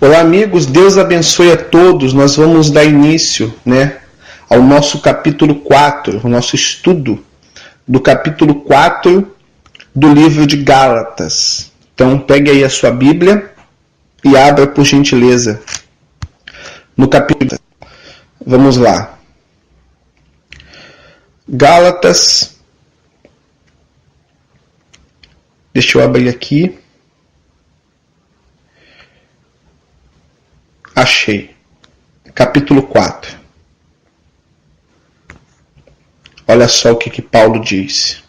Olá, amigos, Deus abençoe a todos. Nós vamos dar início, ao nosso capítulo 4, o nosso estudo do capítulo 4 do livro de Gálatas. Então, pegue aí a sua Bíblia e abra, por gentileza, no capítulo. Vamos lá. Gálatas. Deixa eu abrir aqui. Achei. Capítulo 4. Olha só o que Paulo diz.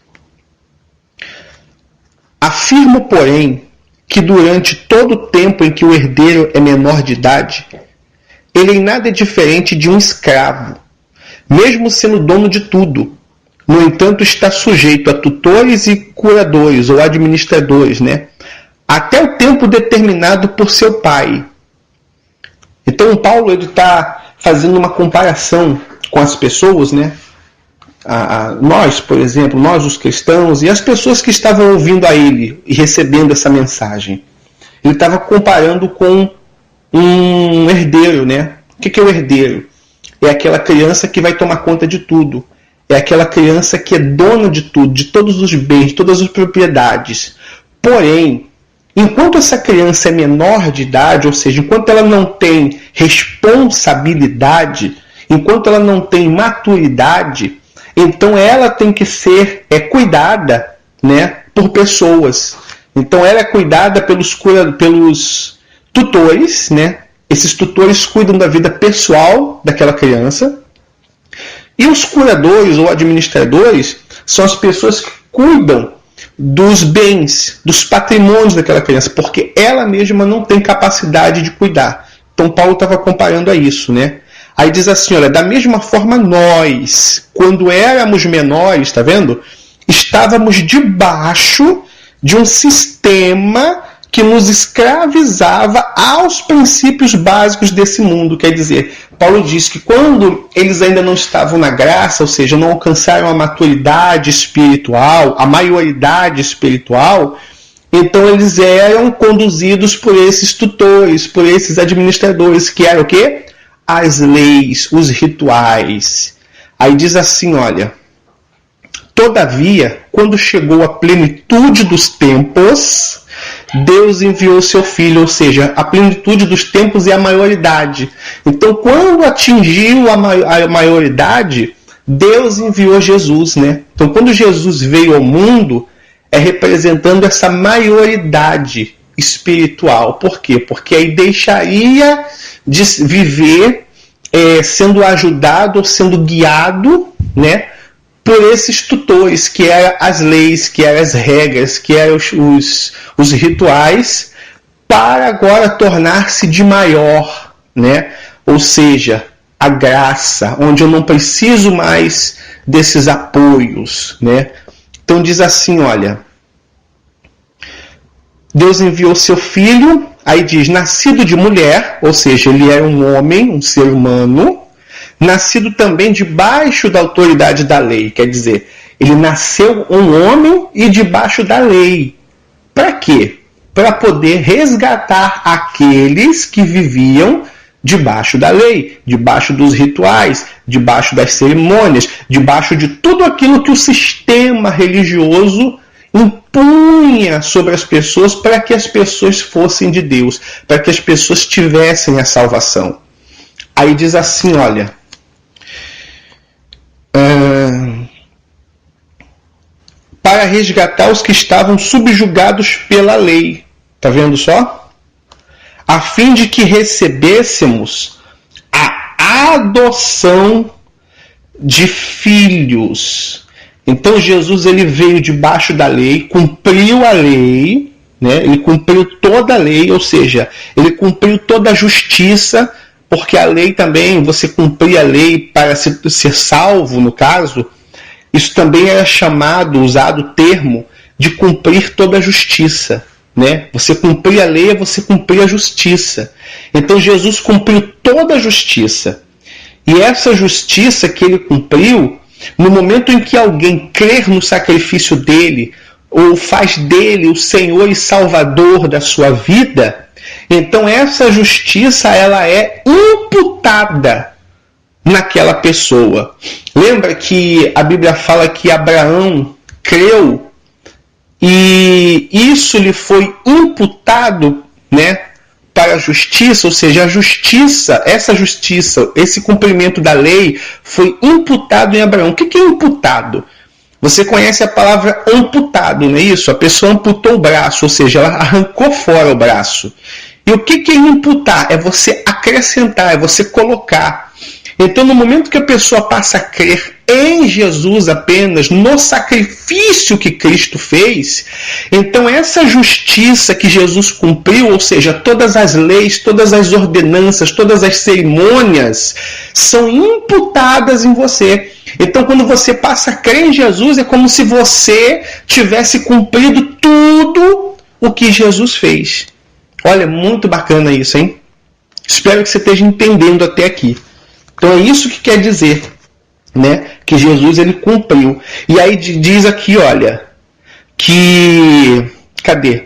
Afirmo, porém, que durante todo o tempo em que o herdeiro é menor de idade, ele em nada é diferente de um escravo, mesmo sendo dono de tudo. No entanto, está sujeito a tutores e curadores ou administradores, até o tempo determinado por seu pai. Então, Paulo está fazendo uma comparação com as pessoas, nós, por exemplo, nós os cristãos e as pessoas que estavam ouvindo a ele e recebendo essa mensagem. Ele estava comparando com um herdeiro, O que é o herdeiro? É aquela criança que vai tomar conta de tudo. É aquela criança que é dona de tudo, de todos os bens, de todas as propriedades. Porém, enquanto essa criança é menor de idade, ou seja, enquanto ela não tem responsabilidade, enquanto ela não tem maturidade, então ela tem que ser cuidada, por pessoas. Então ela é cuidada pelos tutores, Esses tutores cuidam da vida pessoal daquela criança. E os curadores ou administradores são as pessoas que cuidam dos bens, dos patrimônios daquela criança, porque ela mesma não tem capacidade de cuidar. Então Paulo estava comparando a isso, Aí diz assim, olha, da mesma forma nós, quando éramos menores, está vendo? Estávamos debaixo de um sistema que nos escravizava aos princípios básicos desse mundo. Quer dizer, Paulo diz que quando eles ainda não estavam na graça, ou seja, não alcançaram a maturidade espiritual, a maioridade espiritual, então eles eram conduzidos por esses tutores, por esses administradores, que eram o quê? As leis, os rituais. Aí diz assim, olha, todavia, quando chegou a plenitude dos tempos, Deus enviou seu filho, ou seja, a plenitude dos tempos e a maioridade. Então, quando atingiu a maioridade, Deus enviou Jesus, Então, quando Jesus veio ao mundo, é representando essa maioridade espiritual. Por quê? Porque aí deixaria de viver sendo ajudado ou sendo guiado, por esses tutores, que eram as leis, que eram as regras, que eram os rituais, para agora tornar-se de maior, Ou seja, a graça, onde eu não preciso mais desses apoios, Então diz assim, olha, Deus enviou seu filho, aí diz, nascido de mulher, ou seja, ele era um homem, um ser humano, nascido também debaixo da autoridade da lei. Quer dizer, ele nasceu um homem e debaixo da lei. Para quê? Para poder resgatar aqueles que viviam debaixo da lei, debaixo dos rituais, debaixo das cerimônias, debaixo de tudo aquilo que o sistema religioso impunha sobre as pessoas para que as pessoas fossem de Deus, para que as pessoas tivessem a salvação. Aí diz assim, olha, para resgatar os que estavam subjugados pela lei. Está vendo só? A fim de que recebêssemos a adoção de filhos. Então Jesus ele veio debaixo da lei, cumpriu a lei, Ele cumpriu toda a lei, ou seja, ele cumpriu toda a justiça, porque a lei também, você cumprir a lei para ser salvo, no caso, isso também era usado o termo de cumprir toda a justiça. Você cumprir a lei é você cumprir a justiça. Então Jesus cumpriu toda a justiça. E essa justiça que ele cumpriu, no momento em que alguém crer no sacrifício dele, ou faz dele o Senhor e Salvador da sua vida, Então essa justiça ela é imputada naquela pessoa. Lembra que a Bíblia fala que Abraão creu e isso lhe foi imputado, né, para a justiça, ou seja, a justiça, esse cumprimento da lei foi imputado em Abraão. O que é imputado? Você conhece a palavra amputado, não é isso? A pessoa amputou o braço, ou seja, ela arrancou fora o braço. E o que é imputar? É você acrescentar, é você colocar. Então, no momento que a pessoa passa a crer em Jesus apenas, no sacrifício que Cristo fez, então essa justiça que Jesus cumpriu, ou seja, todas as leis, todas as ordenanças, todas as cerimônias, são imputadas em você. Então, quando você passa a crer em Jesus, é como se você tivesse cumprido tudo o que Jesus fez. Olha, muito bacana isso, hein? Espero que você esteja entendendo até aqui. Então é isso que quer dizer, né? Que Jesus ele cumpriu. E aí diz aqui, olha, que... Cadê?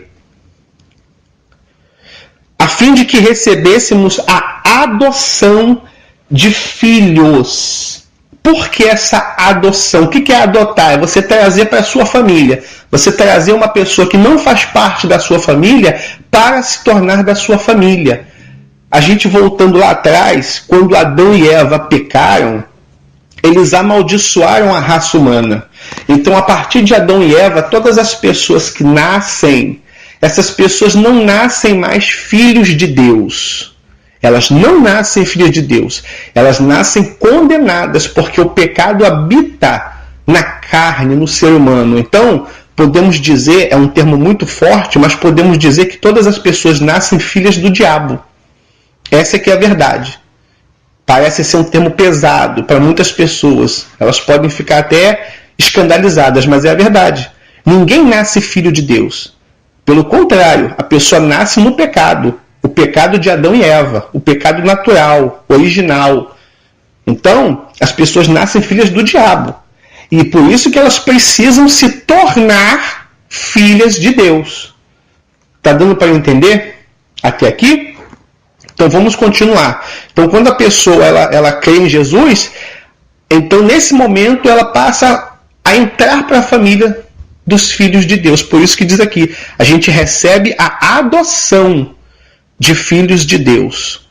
A fim de que recebêssemos a adoção de filhos. Por que essa adoção? O que é adotar? É você trazer para a sua família. Você trazer uma pessoa que não faz parte da sua família para se tornar da sua família. A gente voltando lá atrás, quando Adão e Eva pecaram, eles amaldiçoaram a raça humana. Então, a partir de Adão e Eva, todas as pessoas que nascem, essas pessoas não nascem mais filhos de Deus. Elas não nascem filhas de Deus. Elas nascem condenadas, porque o pecado habita na carne, no ser humano. Então, podemos dizer, é um termo muito forte, mas podemos dizer que todas as pessoas nascem filhas do diabo. Essa é que é a verdade. Parece ser um termo pesado para muitas pessoas. Elas podem ficar até escandalizadas, mas é a verdade. Ninguém nasce filho de Deus. Pelo contrário, a pessoa nasce no pecado. O pecado de Adão e Eva. O pecado natural, original. Então, as pessoas nascem filhas do diabo. E por isso que elas precisam se tornar filhas de Deus. Está dando para entender até aqui? Então vamos continuar. Então quando a pessoa ela crê em Jesus, então nesse momento ela passa a entrar para a família dos filhos de Deus. Por isso que diz aqui, a gente recebe a adoção de filhos de Deus.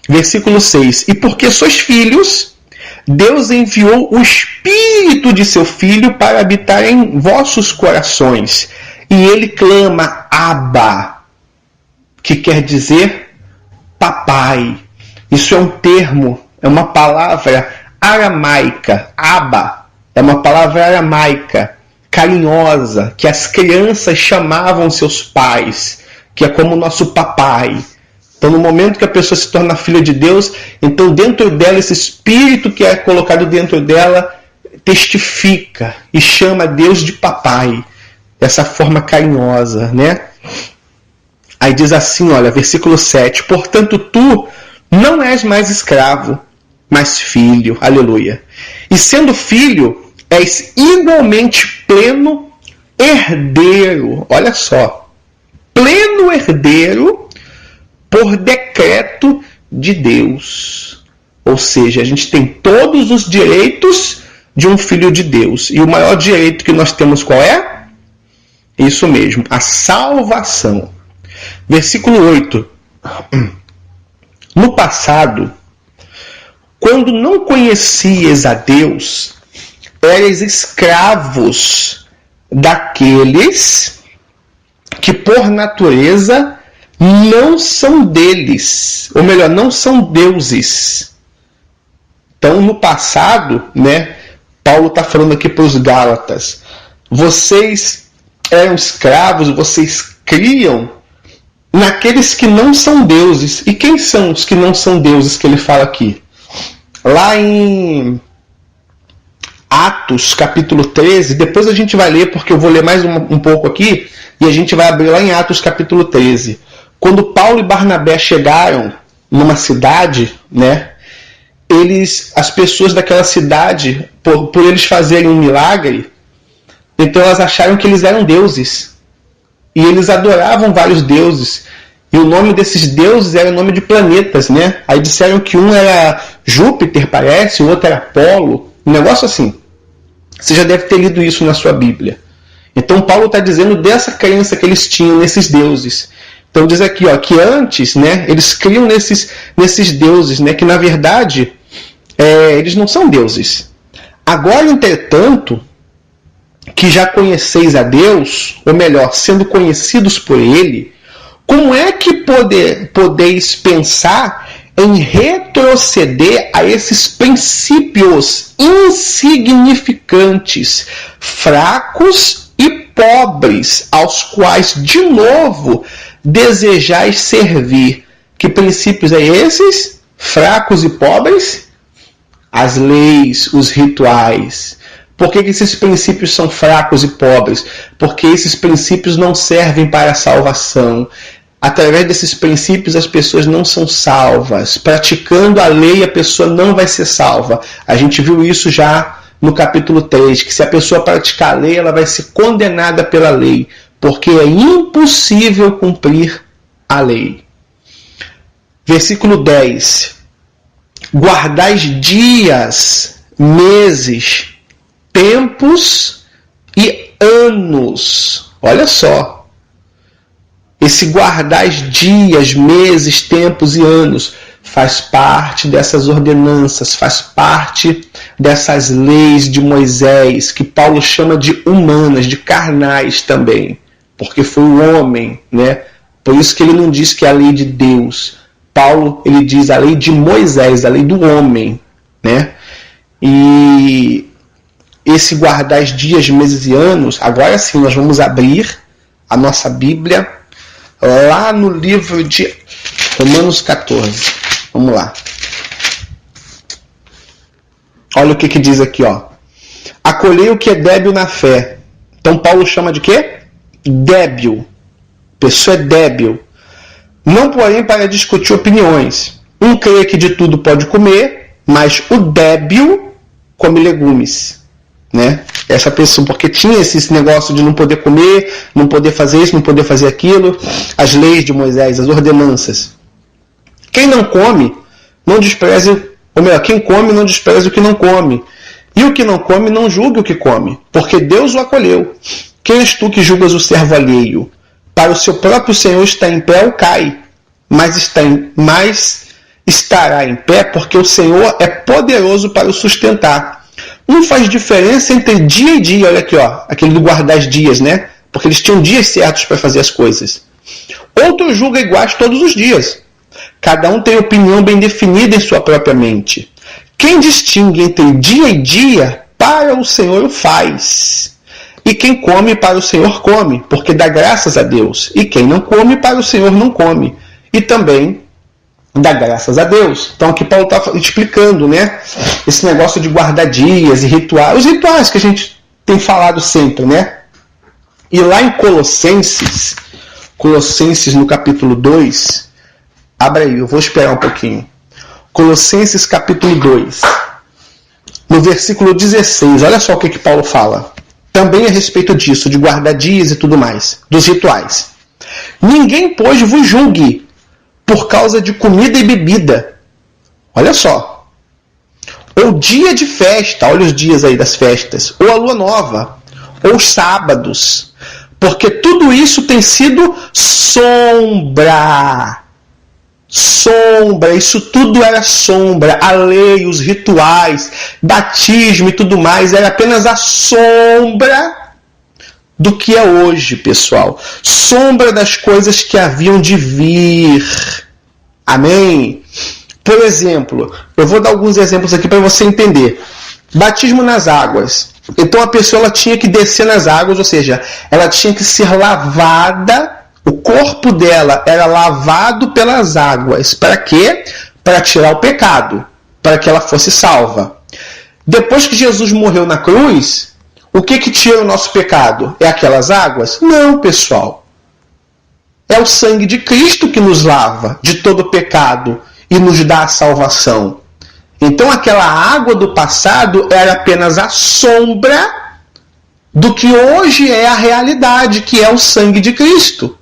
Versículo 6. E porque sois filhos, Deus enviou o Espírito de seu Filho para habitar em vossos corações. E ele clama, Abba, que quer dizer papai. Isso é um termo, é uma palavra aramaica. Abba é uma palavra aramaica, carinhosa, que as crianças chamavam seus pais, que é como o nosso papai. Então, no momento que a pessoa se torna filha de Deus, então dentro dela, esse espírito que é colocado dentro dela, testifica e chama Deus de papai, dessa forma carinhosa, né? Aí diz assim, olha, versículo 7. Portanto, tu não és mais escravo, mas filho. Aleluia. E sendo filho, és igualmente pleno herdeiro. Olha só. Pleno herdeiro por decreto de Deus. Ou seja, a gente tem todos os direitos de um filho de Deus. E o maior direito que nós temos qual é? Isso mesmo, a salvação. Versículo 8. No passado, quando não conhecias a Deus, eras escravos daqueles que por natureza não são deles, ou melhor, não são deuses. Então, no passado, né, Paulo está falando aqui para os Gálatas, vocês eram escravos, vocês criam naqueles que não são deuses. E quem são os que não são deuses que ele fala aqui? Lá em Atos, capítulo 13, depois a gente vai ler, porque eu vou ler mais um pouco aqui, e a gente vai abrir lá em Atos, capítulo 13. Quando Paulo e Barnabé chegaram numa cidade, né, as pessoas daquela cidade, por eles fazerem um milagre, então elas acharam que eles eram deuses. E eles adoravam vários deuses. E o nome desses deuses era o nome de planetas, né? Aí disseram que um era Júpiter, parece, o outro era Apolo. Um negócio assim. Você já deve ter lido isso na sua Bíblia. Então Paulo está dizendo dessa crença que eles tinham nesses deuses. Então diz aqui, ó, que antes, né, eles criam nesses deuses, né, que na verdade eles não são deuses. Agora, entretanto, que já conheceis a Deus, ou melhor, sendo conhecidos por Ele, como é que podeis pensar em retroceder a esses princípios insignificantes, fracos e pobres, aos quais, de novo, desejais servir? Que princípios é esses? Fracos e pobres? As leis, os rituais. Por que esses princípios são fracos e pobres? Porque esses princípios não servem para a salvação. Através desses princípios as pessoas não são salvas. Praticando a lei a pessoa não vai ser salva. A gente viu isso já no capítulo 3, que se a pessoa praticar a lei, ela vai ser condenada pela lei, porque é impossível cumprir a lei. Versículo 10. Guardais dias, meses, tempos e anos. Olha só. Esse guardais dias, meses, tempos e anos faz parte dessas ordenanças, faz parte dessas leis de Moisés, que Paulo chama de humanas, de carnais também, porque foi o homem, né? Por isso que ele não diz que é a lei de Deus. Paulo, ele diz a lei de Moisés, a lei do homem, né? E esse guardais dias, meses e anos, agora sim nós vamos abrir a nossa Bíblia lá no livro de Romanos 14. Vamos lá. Olha o que diz aqui, ó. Acolhei o que é débil na fé. Então Paulo chama de quê? Débil. Pessoa é débil. Não, porém, para discutir opiniões. Um crê que de tudo pode comer, mas o débil come legumes, né? Essa pessoa, porque tinha esse negócio de não poder comer, não poder fazer isso, não poder fazer aquilo, as leis de Moisés, as ordenanças. Quem não come, não despreze, ou melhor, quem come não despreze o que não come. E o que não come, não julgue o que come, porque Deus o acolheu. Quem és tu que julgas o servo alheio? Para o seu próprio Senhor está em pé ou cai, mas estará em pé porque o Senhor é poderoso para o sustentar. Um faz diferença entre dia e dia, olha aqui, ó, aquele do guardar os dias, né? Porque eles tinham dias certos para fazer as coisas. Outro julga iguais todos os dias. Cada um tem opinião bem definida em sua própria mente. Quem distingue entre dia e dia, para o Senhor o faz. E quem come, para o Senhor come, porque dá graças a Deus. E quem não come, para o Senhor não come. E também dá graças a Deus. Então aqui Paulo está explicando, né? Esse negócio de guardar dias e rituais. Os rituais que a gente tem falado sempre, né? E lá em Colossenses no capítulo 2, abre aí, eu vou esperar um pouquinho. Colossenses capítulo 2, no versículo 16, olha só o que Paulo fala. Também a respeito disso, de guardar dias e tudo mais, dos rituais. Ninguém, pois, vos julgue por causa de comida e bebida. Olha só. Ou dia de festa, olha os dias aí das festas. Ou a lua nova. Ou sábados. Porque tudo isso tem sido sombra. Sombra, isso tudo era sombra. A lei, os rituais, batismo e tudo mais, era apenas a sombra do que é hoje, pessoal. Sombra das coisas que haviam de vir. Amém? Por exemplo, eu vou dar alguns exemplos aqui para você entender. Batismo nas águas. Então a pessoa ela tinha que descer nas águas, ou seja, ela tinha que ser lavada, o corpo dela era lavado pelas águas. Para quê? Para tirar o pecado, para que ela fosse salva. Depois que Jesus morreu na cruz, o que tira o nosso pecado? É aquelas águas? Não, pessoal. É o sangue de Cristo que nos lava de todo pecado e nos dá a salvação. Então aquela água do passado era apenas a sombra do que hoje é a realidade, que é o sangue de Cristo.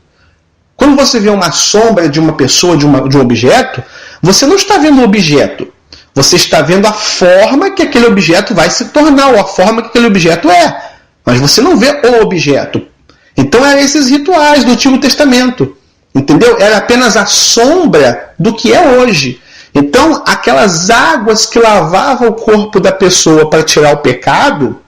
Quando você vê uma sombra de uma pessoa, de um objeto, você não está vendo o objeto. Você está vendo a forma que aquele objeto vai se tornar, ou a forma que aquele objeto é. Mas você não vê o objeto. Então eram esses rituais do Antigo Testamento. Entendeu? Era apenas a sombra do que é hoje. Então, aquelas águas que lavavam o corpo da pessoa para tirar o pecado,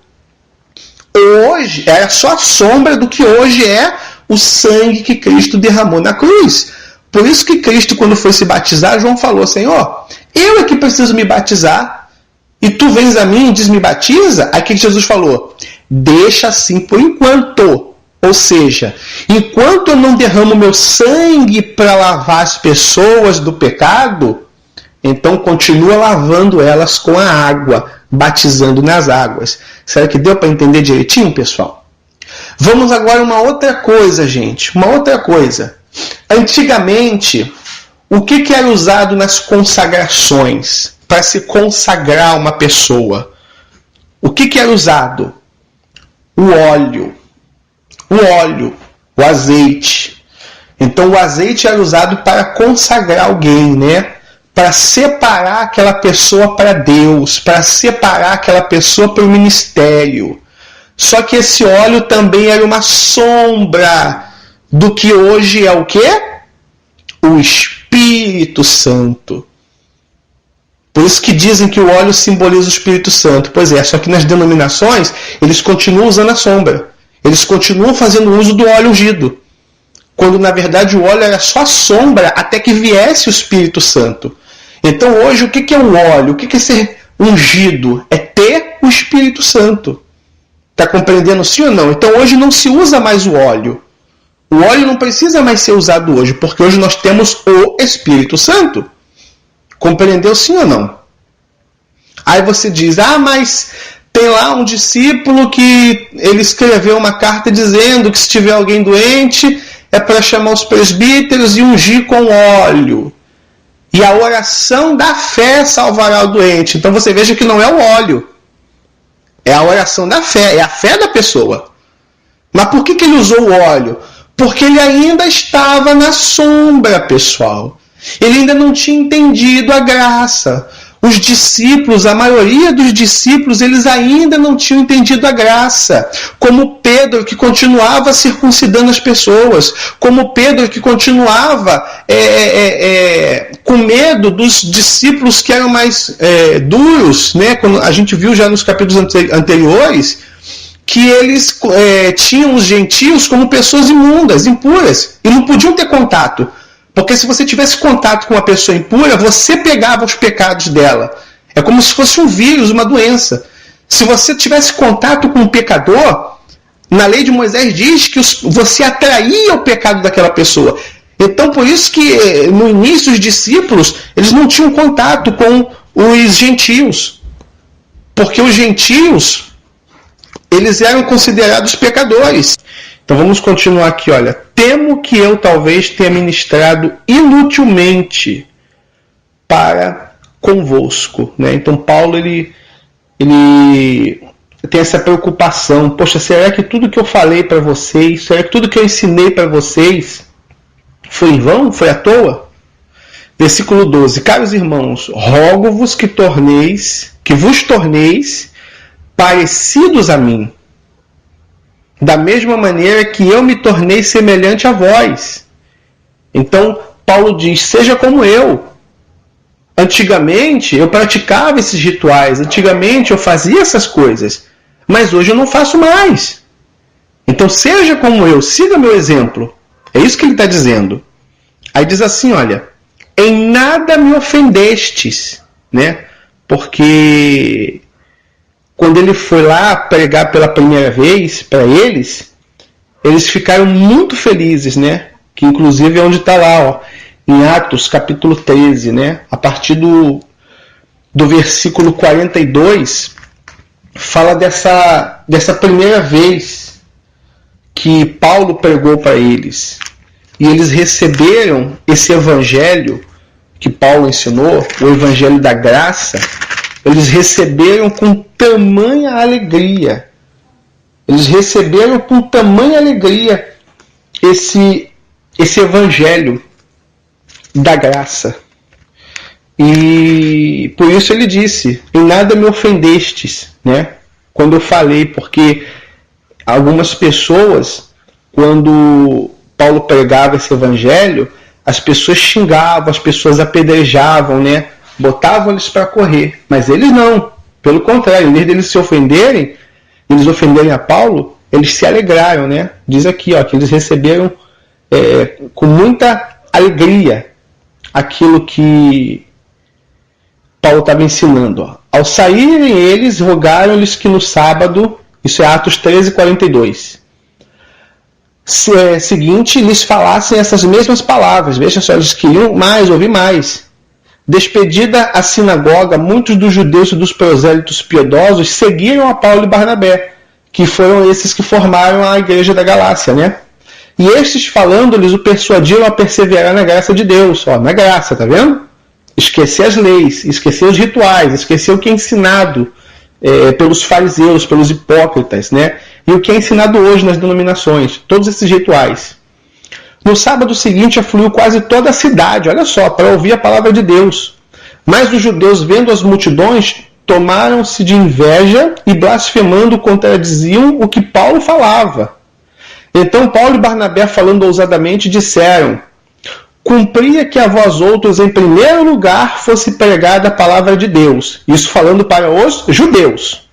hoje era só a sombra do que hoje é o sangue que Cristo derramou na cruz. Por isso que Cristo, quando foi se batizar, João falou, Senhor, eu é que preciso me batizar, e tu vens a mim e diz, me batiza? Aí que Jesus falou, deixa assim por enquanto. Ou seja, enquanto eu não derramo meu sangue para lavar as pessoas do pecado, então continua lavando elas com a água, batizando nas águas. Será que deu para entender direitinho, pessoal? Vamos agora a uma outra coisa, gente. Uma outra coisa. Antigamente, o que era usado nas consagrações para se consagrar uma pessoa? O que era usado? O óleo. O azeite. Então o azeite era usado para consagrar alguém, né? Para separar aquela pessoa para Deus, para separar aquela pessoa para o ministério. Só que esse óleo também era uma sombra do que hoje é o quê? O Espírito Santo. Por isso que dizem que o óleo simboliza o Espírito Santo. Pois é, só que nas denominações eles continuam usando a sombra. Eles continuam fazendo uso do óleo ungido. Quando na verdade o óleo era só a sombra até que viesse o Espírito Santo. Então hoje o que é o óleo? O que é ser ungido? É ter o Espírito Santo. Está compreendendo sim ou não? Então hoje não se usa mais o óleo. O óleo não precisa mais ser usado hoje, porque hoje nós temos o Espírito Santo. Compreendeu sim ou não? Aí você diz, mas tem lá um discípulo que ele escreveu uma carta dizendo que se tiver alguém doente é para chamar os presbíteros e ungir com óleo. E a oração da fé salvará o doente. Então você veja que não é o óleo. É a oração da fé, é a fé da pessoa. Mas por que ele usou o óleo? Porque ele ainda estava na sombra, pessoal. Ele ainda não tinha entendido a graça. Os discípulos, a maioria dos discípulos, eles ainda não tinham entendido a graça. Como Pedro, que continuava circuncidando as pessoas. Como Pedro, que continuava com medo dos discípulos que eram mais duros, né? Quando a gente viu já nos capítulos anteriores, que eles tinham os gentios como pessoas imundas, impuras, e não podiam ter contato. Porque se você tivesse contato com uma pessoa impura, você pegava os pecados dela. É como se fosse um vírus, uma doença. Se você tivesse contato com um pecador, na lei de Moisés diz que você atraía o pecado daquela pessoa. Então, por isso que no início os discípulos eles não tinham contato com os gentios. Porque os gentios eles eram considerados pecadores. Então vamos continuar aqui, olha. Temo que eu talvez tenha ministrado inutilmente para convosco. Né? Então Paulo ele tem essa preocupação. Poxa, será que tudo que eu falei para vocês, será que tudo que eu ensinei para vocês foi em vão? Foi à toa? Versículo 12. Caros irmãos, rogo-vos que vos torneis parecidos a mim, da mesma maneira que eu me tornei semelhante a vós. Então, Paulo diz, seja como eu. Antigamente, eu praticava esses rituais. Antigamente, eu fazia essas coisas. Mas hoje eu não faço mais. Então, seja como eu. Siga meu exemplo. É isso que ele está dizendo. Aí diz assim, olha. Em nada me ofendestes. Né? Porque quando ele foi lá pregar pela primeira vez para eles ficaram muito felizes, né? Que inclusive é onde está lá, ó, em Atos capítulo 13, né? A partir do versículo 42, fala dessa primeira vez que Paulo pregou para eles. E eles receberam esse evangelho que Paulo ensinou, o evangelho da graça. Eles receberam com tamanha alegria. Eles receberam com tamanha alegria esse esse evangelho da graça. E por isso ele disse: em nada me ofendestes, né? Quando eu falei, porque algumas pessoas, quando Paulo pregava esse evangelho, as pessoas xingavam, as pessoas apedrejavam, né? Botavam eles para correr, mas eles não. Pelo contrário, em vez deles se ofenderem, eles ofenderem a Paulo, eles se alegraram, né? Diz aqui, ó, que eles receberam com muita alegria aquilo que Paulo estava ensinando. Ó. Ao saírem eles, rogaram-lhes que no sábado, isso é Atos 13:42, seguinte, lhes falassem essas mesmas palavras. Veja só, eles queriam mais, ouvir mais. Despedida a sinagoga, muitos dos judeus e dos prosélitos piedosos seguiram a Paulo e Barnabé, que foram esses que formaram a igreja da Galácia, né? E estes, falando-lhes, o persuadiram a perseverar na graça de Deus. Ó, na graça, tá vendo? Esquecer as leis, esquecer os rituais, esquecer o que é ensinado pelos fariseus, pelos hipócritas, né? E o que é ensinado hoje nas denominações, todos esses rituais. No sábado seguinte afluiu quase toda a cidade, olha só, para ouvir a palavra de Deus. Mas os judeus, vendo as multidões, tomaram-se de inveja e, blasfemando, contradiziam o que Paulo falava. Então Paulo e Barnabé, falando ousadamente, disseram: cumpria que a vós outros, em primeiro lugar, fosse pregada a palavra de Deus. Isso falando para os judeus,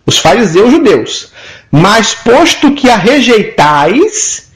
os fariseus judeus. Mas posto que a rejeitais,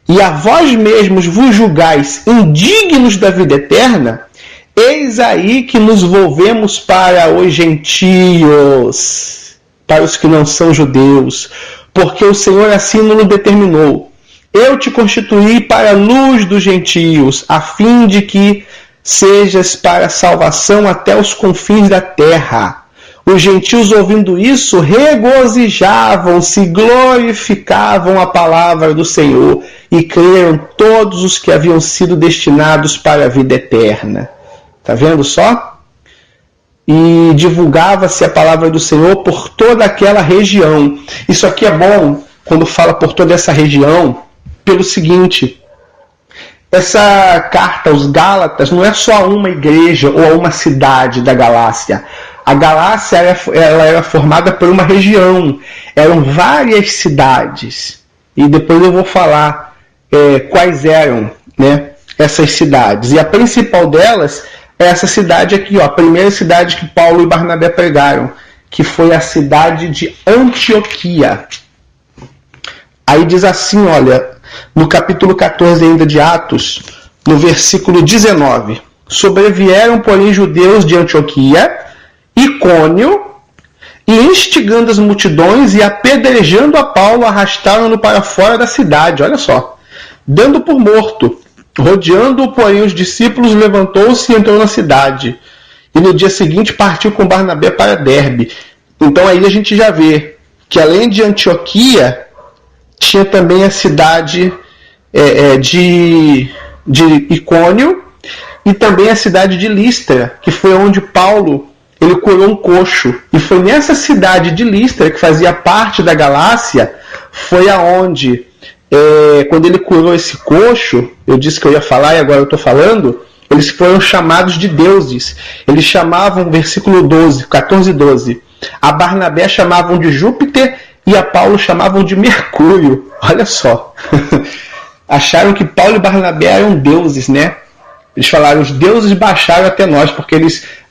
e a vós mesmos vos julgais indignos da vida eterna, eis aí que nos volvemos para os gentios, para os que não são judeus, porque o Senhor assim nos determinou. Eu te constituí para a luz dos gentios, a fim de que sejas para a salvação até os confins da terra. Os gentios, ouvindo isso, regozijavam-se, glorificavam a palavra do Senhor e creram todos os que haviam sido destinados para a vida eterna. Está vendo só? E divulgava-se a palavra do Senhor por toda aquela região. Isso aqui é bom quando fala por toda essa região, pelo seguinte: essa carta aos Gálatas não é só uma igreja ou uma cidade da Galácia. A Galácia ela era formada por uma região, eram várias cidades. E depois eu vou falar quais eram, né, essas cidades. E a principal delas é essa cidade aqui, ó, a primeira cidade que Paulo e Barnabé pregaram, que foi a cidade de Antioquia. Aí diz assim, olha, no capítulo 14 ainda de Atos, no versículo 19: sobrevieram, porém, judeus de Antioquia, Icônio, e instigando as multidões e apedrejando a Paulo, arrastaram-no para fora da cidade, olha só, dando por morto. Rodeando-o, porém, os discípulos, levantou-se e entrou na cidade. E no dia seguinte partiu com Barnabé para Derbe. Então aí a gente já vê que além de Antioquia, tinha também a cidade de Icônio e também a cidade de Listra, que foi onde Paulo ele curou um coxo. E foi nessa cidade de Listra, que fazia parte da Galácia, foi aonde, quando ele curou esse coxo, eu disse que eu ia falar e agora eu estou falando, eles foram chamados de deuses. Eles chamavam, versículo 12, 14 e 12, a Barnabé chamavam de Júpiter e a Paulo chamavam de Mercúrio. Olha só. Acharam que Paulo e Barnabé eram deuses, né? Eles falaram, os deuses baixaram até nós, porque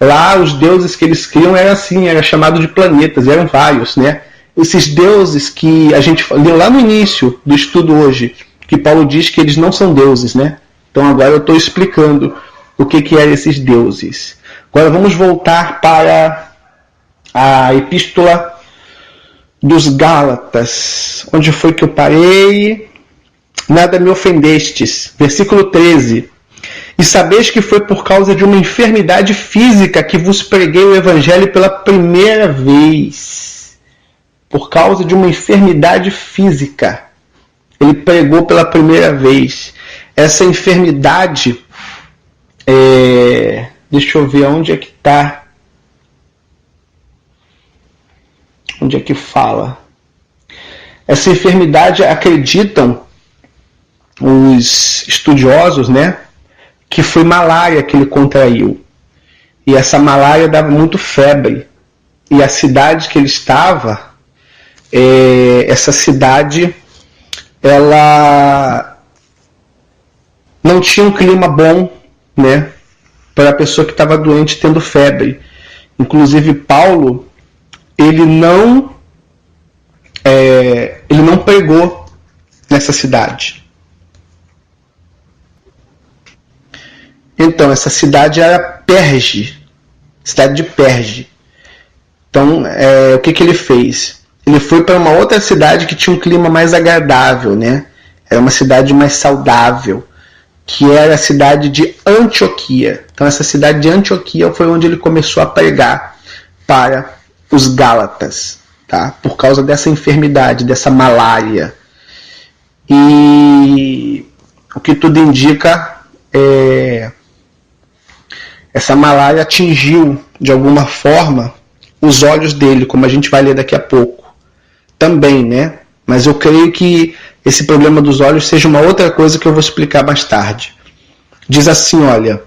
lá os deuses que eles criam eram assim, era chamado de planetas, eram vários, né? Esses deuses que a gente leu lá no início do estudo hoje, que Paulo diz que eles não são deuses, né? Então agora eu estou explicando o que eram esses deuses. Agora vamos voltar para a epístola dos Gálatas. Onde foi que eu parei? Nada me ofendestes. Versículo 13. E sabeis que foi por causa de uma enfermidade física que vos preguei o evangelho pela primeira vez. Por causa de uma enfermidade física. Ele pregou pela primeira vez. Essa enfermidade, deixa eu ver onde é que está. Onde é que fala? Essa enfermidade, acreditam os estudiosos, né, que foi malária que ele contraiu. E essa malária dava muito febre. E a cidade que ele estava, essa cidade, ela não tinha um clima bom, né, para a pessoa que estava doente tendo febre. Inclusive Paulo, ele não pregou nessa cidade. Então, essa cidade era Perge, cidade de Perge. Então, o que ele fez? Ele foi para uma outra cidade que tinha um clima mais agradável, né? Era uma cidade mais saudável, que era a cidade de Antioquia. Então, essa cidade de Antioquia foi onde ele começou a pregar para os Gálatas, tá? Por causa dessa enfermidade, dessa malária. E o que tudo indica essa malária atingiu, de alguma forma, os olhos dele, como a gente vai ler daqui a pouco. Também, né? Mas eu creio que esse problema dos olhos seja uma outra coisa que eu vou explicar mais tarde. Diz assim, olha: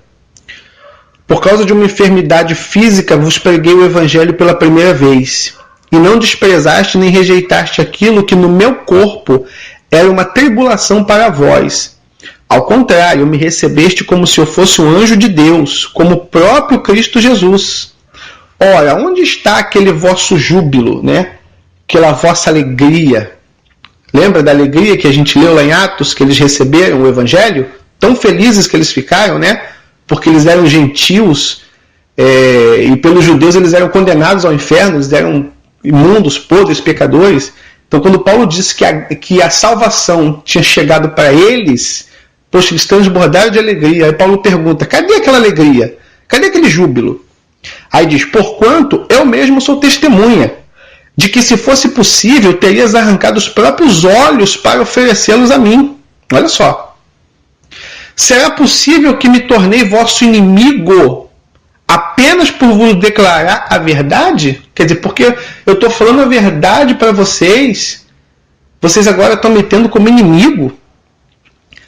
por causa de uma enfermidade física vos preguei o evangelho pela primeira vez, e não desprezaste nem rejeitaste aquilo que no meu corpo era uma tribulação para vós. Ao contrário, me recebeste como se eu fosse um anjo de Deus, como o próprio Cristo Jesus. Ora, onde está aquele vosso júbilo, né? Aquela vossa alegria? Lembra da alegria que a gente leu lá em Atos, que eles receberam o evangelho? Tão felizes que eles ficaram, né? Porque eles eram gentios, e pelos judeus eles eram condenados ao inferno, eles eram imundos, podres, pecadores. Então, quando Paulo disse que a salvação tinha chegado para eles, poxa, eles transbordaram de alegria. Aí Paulo pergunta: cadê aquela alegria? Cadê aquele júbilo? Aí diz: porquanto eu mesmo sou testemunha de que, se fosse possível, terias arrancado os próprios olhos para oferecê-los a mim. Olha só. Será possível que me tornei vosso inimigo apenas por vos declarar a verdade? Quer dizer, porque eu estou falando a verdade para vocês, vocês agora estão me tendo como inimigo?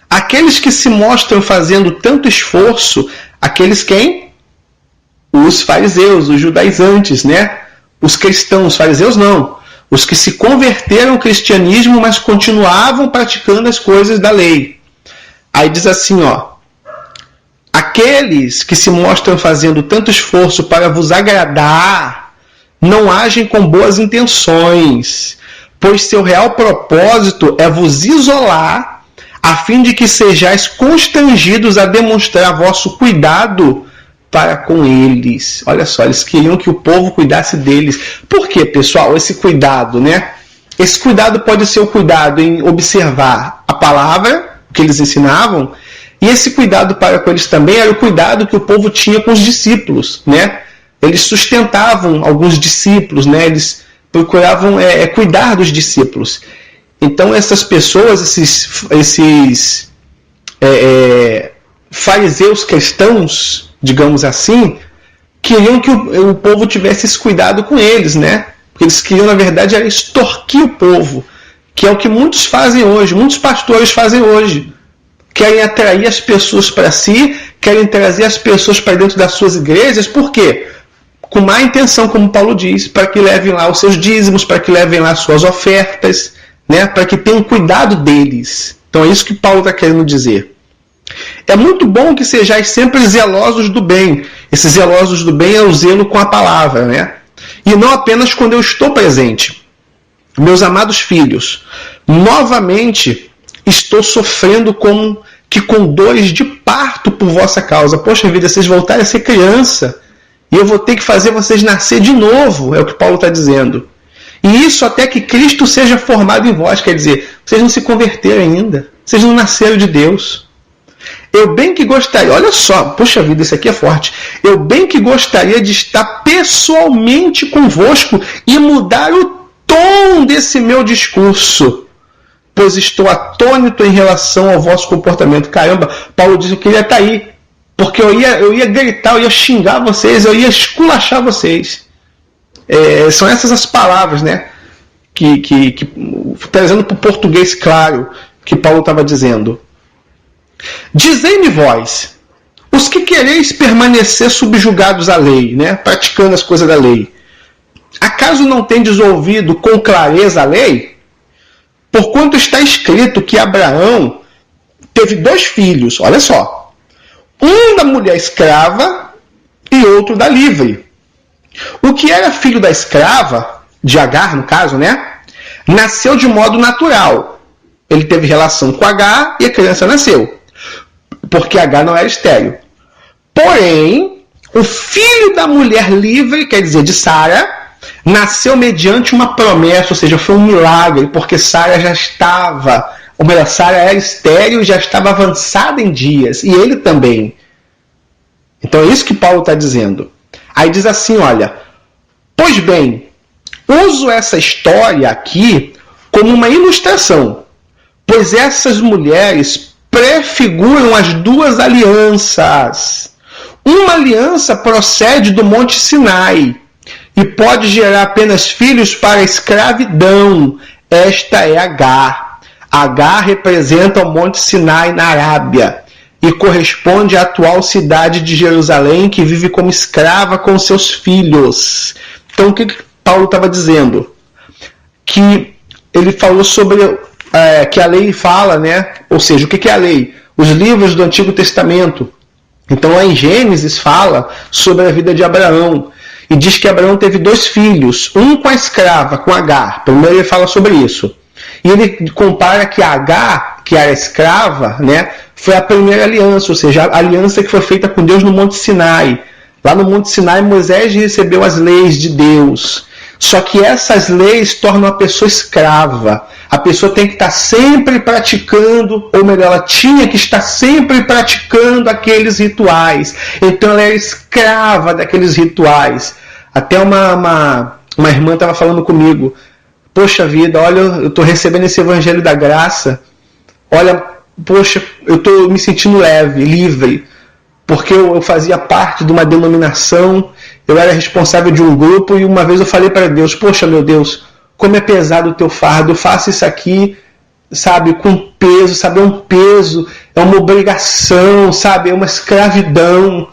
Aqueles que se mostram fazendo tanto esforço, aqueles quem? Os fariseus, os judaizantes, né? Os cristãos, os fariseus não. Os que se converteram ao cristianismo, mas continuavam praticando as coisas da lei. Aí diz assim, ó: aqueles que se mostram fazendo tanto esforço para vos agradar, não agem com boas intenções, pois seu real propósito é vos isolar, a fim de que sejais constrangidos a demonstrar vosso cuidado para com eles. Olha só, eles queriam que o povo cuidasse deles. Por quê, pessoal? Esse cuidado, né? Esse cuidado pode ser o cuidado em observar a palavra, o que eles ensinavam, e esse cuidado para com eles também era o cuidado que o povo tinha com os discípulos, né? Eles sustentavam alguns discípulos, né? Eles procuravam cuidar dos discípulos. Então essas pessoas, esses fariseus cristãos, digamos assim, queriam que o povo tivesse esse cuidado com eles, né? Porque eles queriam, na verdade, era extorquir o povo, que é o que muitos fazem hoje, muitos pastores fazem hoje. Querem atrair as pessoas para si, querem trazer as pessoas para dentro das suas igrejas. Por quê? Com má intenção, como Paulo diz, para que levem lá os seus dízimos, para que levem lá as suas ofertas, né? Para que tenham cuidado deles. Então é isso que Paulo está querendo dizer. É muito bom que sejais sempre zelosos do bem. Esses zelosos do bem é o zelo com a palavra, né? E não apenas quando eu estou presente. Meus amados filhos, novamente estou sofrendo com dores de parto por vossa causa. Poxa vida, vocês voltarem a ser criança e eu vou ter que fazer vocês nascer de novo, é o que Paulo está dizendo. E isso até que Cristo seja formado em vós, quer dizer, vocês não se converteram ainda, vocês não nasceram de Deus. Eu bem que gostaria, olha só, poxa vida, isso aqui é forte. Eu bem que gostaria de estar pessoalmente convosco e mudar o tom desse meu discurso, pois estou atônito em relação ao vosso comportamento. Caramba, Paulo diz que eu queria estar aí, porque eu ia gritar, eu ia xingar vocês, eu ia esculachar vocês. São essas as palavras, né? Que trazendo para o português claro, que Paulo estava dizendo. Dizei-me vós, os que quereis permanecer subjugados à lei, né? Praticando as coisas da lei, acaso não tendes ouvido com clareza a lei? Porquanto está escrito que Abraão teve 2 filhos, olha só, um da mulher escrava e outro da livre. O que era filho da escrava, de Agar no caso, né? Nasceu de modo natural. Ele teve relação com Agar e a criança nasceu, porque Agar não era estéril. Porém, o filho da mulher livre, quer dizer, de Sara, nasceu mediante uma promessa, ou seja, foi um milagre, porque Sara já estava, ou melhor, Sara era estéril e já estava avançada em dias, e ele também. Então é isso que Paulo está dizendo. Aí diz assim, olha, pois bem, uso essa história aqui como uma ilustração, pois essas mulheres prefiguram as 2 alianças. Uma aliança procede do Monte Sinai e pode gerar apenas filhos para a escravidão. Esta é Agar. Agar representa o Monte Sinai na Arábia e corresponde à atual cidade de Jerusalém, que vive como escrava com seus filhos. Então o que Paulo estava dizendo? Que ele falou sobre que a lei fala, né? Ou seja, o que é a lei? Os livros do Antigo Testamento. Então lá em Gênesis fala sobre a vida de Abraão. E diz que Abraão teve 2 filhos, um com a escrava, com Agar. Primeiro ele fala sobre isso. E ele compara que Agar, que era escrava, né, foi a primeira aliança, ou seja, a aliança que foi feita com Deus no Monte Sinai. Lá no Monte Sinai, Moisés recebeu as leis de Deus. Só que essas leis tornam a pessoa escrava. A pessoa tem que estar sempre praticando, ou melhor, ela tinha que estar sempre praticando aqueles rituais. Então ela era escrava daqueles rituais. Até uma irmã estava falando comigo, poxa vida, olha, eu estou recebendo esse evangelho da graça, olha, poxa, eu estou me sentindo leve, livre, porque eu fazia parte de uma denominação, eu era responsável de um grupo, e uma vez eu falei para Deus, poxa meu Deus, como é pesado o teu fardo, eu faço isso aqui, sabe, com peso, sabe, é um peso, é uma obrigação, sabe, é uma escravidão.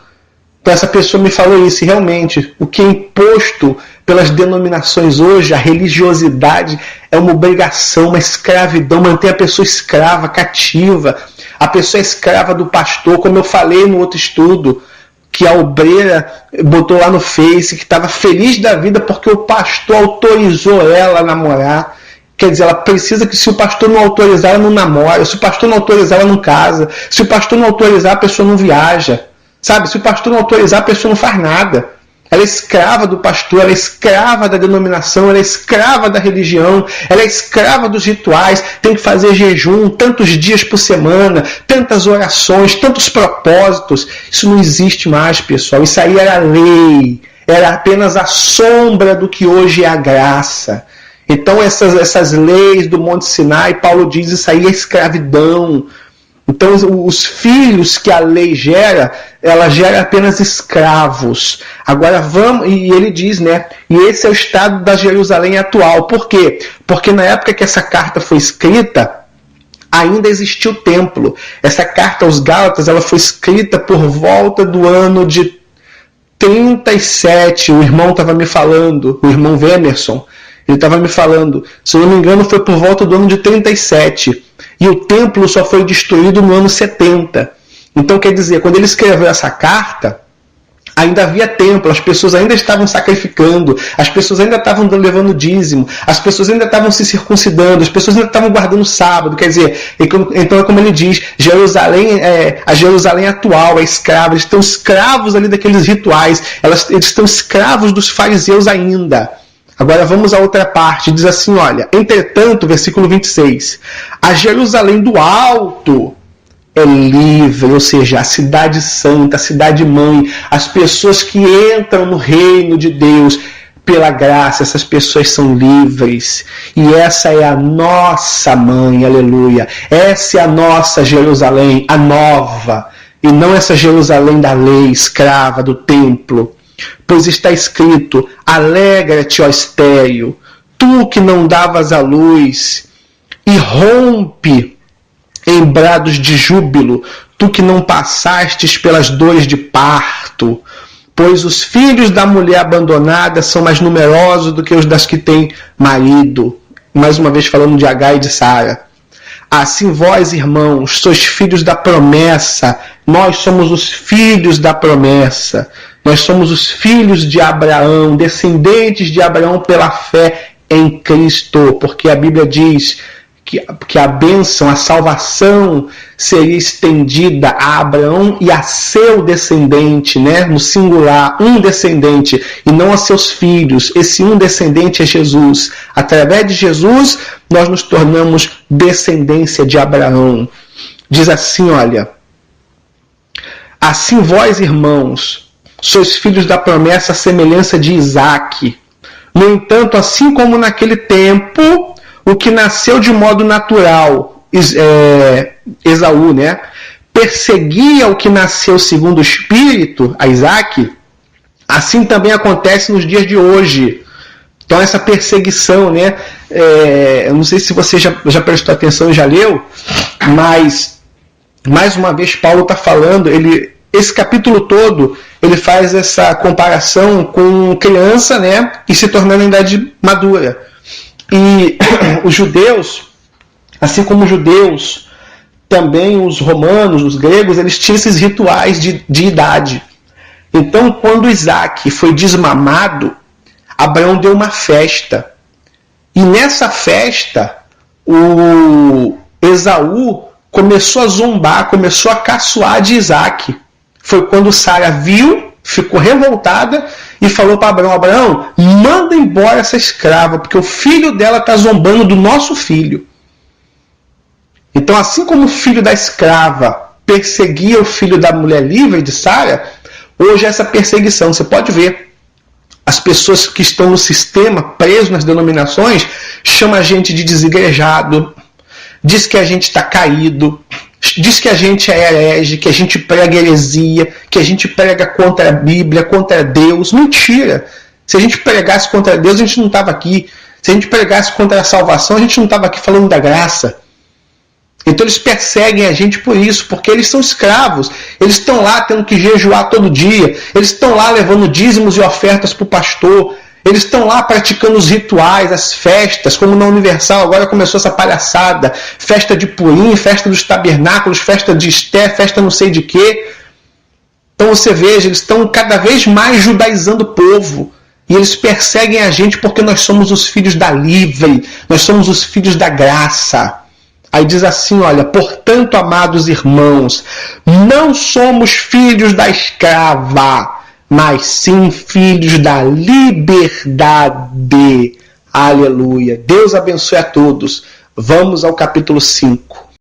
Então essa pessoa me falou isso, e realmente, o que é imposto pelas denominações hoje, a religiosidade, é uma obrigação, uma escravidão, mantém a pessoa escrava, cativa. A pessoa é escrava do pastor, como eu falei no outro estudo, que a obreira botou lá no Face, que estava feliz da vida porque o pastor autorizou ela a namorar. Quer dizer, ela precisa que, se o pastor não autorizar, ela não namora. Se o pastor não autorizar, ela não casa. Se o pastor não autorizar, a pessoa não viaja. Sabe? Se o pastor não autorizar, a pessoa não faz nada. Ela é escrava do pastor, ela é escrava da denominação, ela é escrava da religião, ela é escrava dos rituais, tem que fazer jejum tantos dias por semana, tantas orações, tantos propósitos. Isso não existe mais, pessoal. Isso aí era lei, era apenas a sombra do que hoje é a graça. Então essas leis do Monte Sinai, Paulo diz, isso aí é escravidão. Então os filhos que a lei gera, ela gera apenas escravos. Agora vamos, e ele diz, né? E esse é o estado da Jerusalém atual. Por quê? Porque na época que essa carta foi escrita, ainda existia o templo. Essa carta aos Gálatas, ela foi escrita por volta do ano de 37. O irmão estava me falando, o irmão Vemerson, ele estava me falando, se eu não me engano, foi por volta do ano de 37. E o templo só foi destruído no ano 70. Então, quer dizer, quando ele escreveu essa carta, ainda havia templo, as pessoas ainda estavam sacrificando, as pessoas ainda estavam levando dízimo, as pessoas ainda estavam se circuncidando, as pessoas ainda estavam guardando o sábado. Quer dizer, então é como ele diz, Jerusalém, a Jerusalém atual é escrava, eles estão escravos ali daqueles rituais, eles estão escravos dos fariseus ainda. Agora vamos à outra parte, diz assim, olha, entretanto, versículo 26, a Jerusalém do alto é livre, ou seja, a cidade santa, a cidade mãe, as pessoas que entram no reino de Deus pela graça, essas pessoas são livres, e essa é a nossa mãe, aleluia, essa é a nossa Jerusalém, a nova, e não essa Jerusalém da lei, escrava do templo. Pois está escrito, alegra-te, ó estéril, tu que não davas à luz, e rompe em brados de júbilo, tu que não passastes pelas dores de parto, pois os filhos da mulher abandonada são mais numerosos do que os das que têm marido. Mais uma vez falando de Agar e de Sara. Assim vós, irmãos, sois filhos da promessa. Nós somos os filhos da promessa. Nós somos os filhos de Abraão, descendentes de Abraão pela fé em Cristo. Porque a Bíblia diz que a bênção, a salvação seria estendida a Abraão e a seu descendente, né? No singular, um descendente, e não a seus filhos. Esse um descendente é Jesus. Através de Jesus, nós nos tornamos descendência de Abraão. Diz assim, olha: assim vós, irmãos, sois filhos da promessa à semelhança de Isaque. No entanto, assim como naquele tempo, o que nasceu de modo natural, Esaú, né, perseguia o que nasceu segundo o Espírito, a Isaque, assim também acontece nos dias de hoje. Então essa perseguição, né, eu não sei se você já prestou atenção e já leu, mas mais uma vez Paulo está falando, esse capítulo todo, ele faz essa comparação com criança, né, e se tornando em idade madura. E os judeus, assim como os judeus, também os romanos, os gregos, eles tinham esses rituais de idade. Então, quando Isaque foi desmamado, Abraão deu uma festa. E nessa festa, o Esaú começou a zombar, começou a caçoar de Isaque. Foi quando Sara viu, ficou revoltada e falou para Abraão: Abraão, manda embora essa escrava, porque o filho dela está zombando do nosso filho. Então, assim como o filho da escrava perseguia o filho da mulher livre de Sara, hoje essa perseguição, você pode ver, as pessoas que estão no sistema, presos nas denominações, chamam a gente de desigrejado, diz que a gente está caído, diz que a gente é herege, que a gente prega heresia, que a gente prega contra a Bíblia, contra Deus. Mentira! Se a gente pregasse contra Deus, a gente não estava aqui. Se a gente pregasse contra a salvação, a gente não estava aqui falando da graça. Então eles perseguem a gente por isso, porque eles são escravos. Eles estão lá tendo que jejuar todo dia. Eles estão lá levando dízimos e ofertas para o pastor. Eles estão lá praticando os rituais, as festas, como na Universal agora começou essa palhaçada. Festa de Purim, festa dos tabernáculos, festa de Esté, festa não sei de quê. Então você veja, eles estão cada vez mais judaizando o povo. E eles perseguem a gente porque nós somos os filhos da livre, nós somos os filhos da graça. Aí diz assim, olha: portanto, amados irmãos, não somos filhos da escrava, mas sim filhos da liberdade. Aleluia. Deus abençoe a todos. Vamos ao capítulo 5.